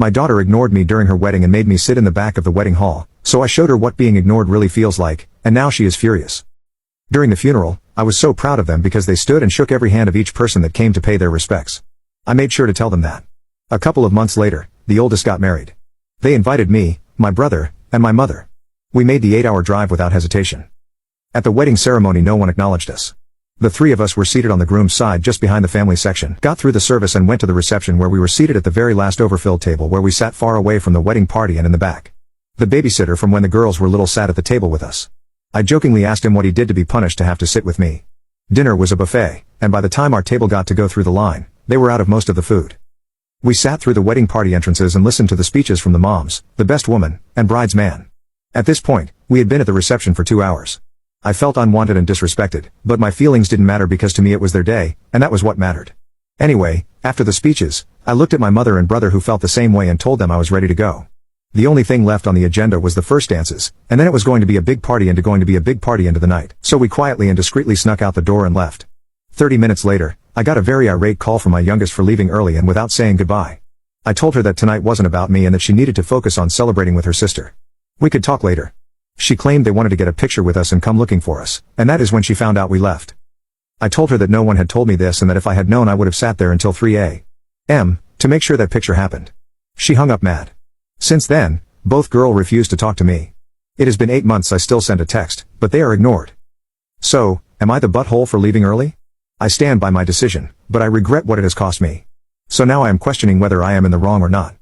My daughter ignored me during her wedding and made me sit in the back of the wedding hall, so I showed her what being ignored really feels like, and now she is furious. During the funeral, I was so proud of them because they stood and shook every hand of each person that came to pay their respects. I made sure to tell them that. A couple of months later, the oldest got married. They invited me, my brother, and my mother. We made the 8-hour drive without hesitation. At the wedding ceremony no one acknowledged us. The three of us were seated on the groom's side just behind the family section, got through the service and went to the reception where we were seated at the very last overfilled table where we sat far away from the wedding party and in the back. The babysitter from when the girls were little sat at the table with us. I jokingly asked him what he did to be punished to have to sit with me. Dinner was a buffet, and by the time our table got to go through the line, they were out of most of the food. We sat through the wedding party entrances and listened to the speeches from the moms, the best woman, and bride's man. At this point, we had been at the reception for 2 hours. I felt unwanted and disrespected, but my feelings didn't matter because to me it was their day, and that was what mattered. Anyway, after the speeches, I looked at my mother and brother who felt the same way and told them I was ready to go. The only thing left on the agenda was the first dances, and then it was going to be a big party into the night. So we quietly and discreetly snuck out the door and left. 30 minutes later, I got a very irate call from my youngest for leaving early and without saying goodbye. I told her that tonight wasn't about me and that she needed to focus on celebrating with her sister. We could talk later. She claimed they wanted to get a picture with us and come looking for us, and that is when she found out we left. I told her that no one had told me this and that if I had known I would have sat there until 3 a.m. to make sure that picture happened. She hung up mad. Since then, both girls refused to talk to me. It has been 8 months I still send a text, but they are ignored. So, am I the butthole for leaving early? I stand by my decision, but I regret what it has cost me. So now I am questioning whether I am in the wrong or not.